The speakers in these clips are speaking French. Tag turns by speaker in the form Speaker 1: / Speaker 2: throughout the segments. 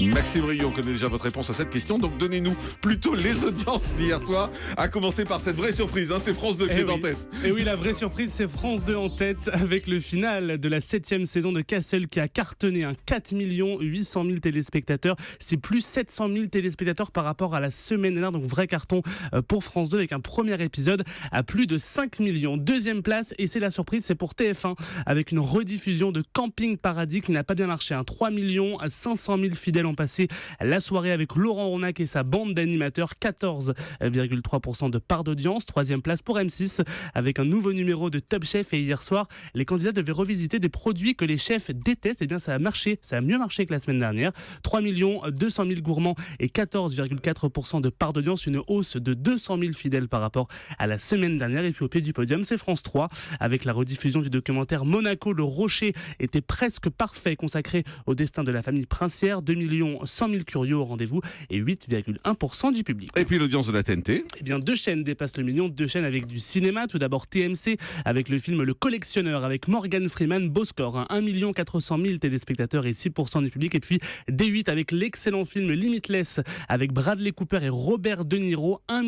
Speaker 1: Maxime Rio, on connaît déjà votre réponse à cette question, donc donnez-nous plutôt les audiences d'hier soir, à commencer par cette vraie surprise, c'est France 2 qui est en tête.
Speaker 2: Et oui, la vraie surprise, c'est France 2 en tête, avec le final de la 7e saison de Castle qui a cartonné, 4 800 000 téléspectateurs, c'est plus 700 000 téléspectateurs par rapport à la semaine dernière, donc vrai carton pour France 2, avec un premier épisode à plus de 5 millions. Deuxième place, et c'est la surprise, c'est pour TF1, avec une rediffusion de Camping Paradis qui n'a pas bien marché, 3 500 000 fidèles ont passé la soirée avec Laurent Ronac et sa bande d'animateurs, 14,3% de part d'audience. Troisième place pour M6 avec un nouveau numéro de Top Chef, et hier soir les candidats devaient revisiter des produits que les chefs détestent. Et bien ça a marché, ça a mieux marché que la semaine dernière. 3 200 000 gourmands et 14,4% de part d'audience, une hausse de 200 000 fidèles par rapport à la semaine dernière. Et puis au pied du podium, c'est France 3 avec la rediffusion du documentaire Monaco, le rocher était presque parfait, consacré au destin de la famille princière. 2 100 000 curieux au rendez-vous et 8,1% du public.
Speaker 1: Et puis l'audience de la TNT.
Speaker 2: Eh bien, 2 chaînes dépassent le million, 2 chaînes avec du cinéma. Tout d'abord TMC avec le film Le Collectionneur avec Morgan Freeman, beau score, 1 400 000 téléspectateurs et 6% du public. Et puis D8 avec l'excellent film Limitless avec Bradley Cooper et Robert De Niro, 1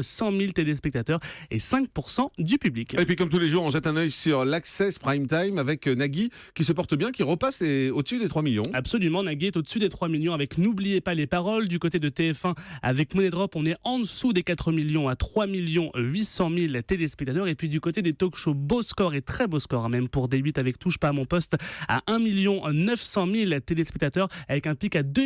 Speaker 2: 100 000 téléspectateurs et 5% du public.
Speaker 1: Et puis comme tous les jours, on jette un œil sur l'Access Prime Time avec Nagui qui se porte bien, qui repasse au-dessus des 3 millions.
Speaker 2: Absolument, Nagui est au-dessus des 3 millions avec N'oubliez pas les paroles. Du côté de TF1 avec Money Drop, on est en dessous des 4 millions à 3 800 000 téléspectateurs. Et puis du côté des talk-shows, beau score et très beau score même pour D8 avec Touche pas à mon poste à 1 900 000 téléspectateurs avec un pic à 2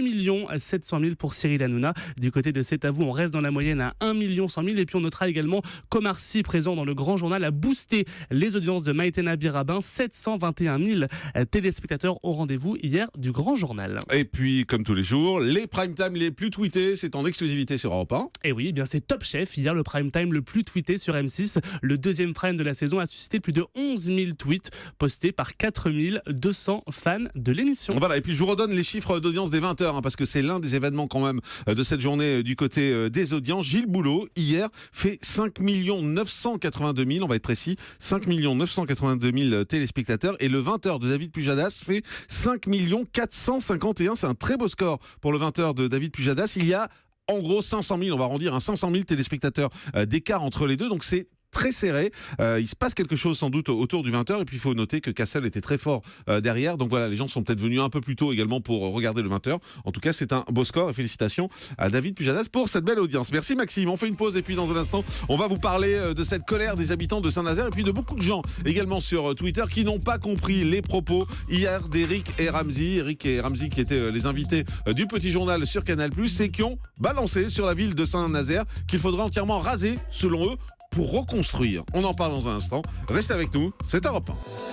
Speaker 2: 700 000 pour Cyril Hanouna. Du côté de C'est à vous, on reste dans la moyenne à 1 100 000. Et puis on notera également qu'Omar Sy, présent dans le Grand Journal, a boosté les audiences de Maïtena Birabin, 721 000 téléspectateurs au rendez-vous hier du Grand Journal.
Speaker 1: Et puis comme tous les jours, les prime time les plus tweetés, c'est en exclusivité sur Europe 1.
Speaker 2: Et oui, eh bien c'est Top Chef, hier le prime time le plus tweeté sur M6. Le deuxième prime de la saison a suscité plus de 11 000 tweets postés par 4 200 fans de l'émission.
Speaker 1: Voilà, et puis je vous redonne les chiffres d'audience des 20h, parce que c'est l'un des événements quand même de cette journée du côté des audiences. Gilles Boulot, hier, fait 5 982 000, on va être précis, 5 982 000 téléspectateurs. Et le 20h de David Pujadas fait 5 451, c'est un très beau score pour le 20h de David Pujadas. Il y a en gros 500 000, on va arrondir, 500 000 téléspectateurs d'écart entre les deux, donc c'est très serré. Il se passe quelque chose sans doute autour du 20h, et puis il faut noter que Castle était très fort derrière, donc voilà, les gens sont peut-être venus un peu plus tôt également pour regarder le 20h. En tout cas, c'est un beau score et félicitations à David Pujadas pour cette belle audience. Merci Maxime, on fait une pause et puis dans un instant, on va vous parler de cette colère des habitants de Saint-Nazaire et puis de beaucoup de gens également sur Twitter qui n'ont pas compris les propos hier d'Eric et Ramzy. Eric et Ramzy qui étaient les invités du Petit Journal sur Canal+, et qui ont balancé sur la ville de Saint-Nazaire qu'il faudrait entièrement raser, selon eux, pour reconstruire. On en parle dans un instant. Restez avec nous, c'est Europe 1.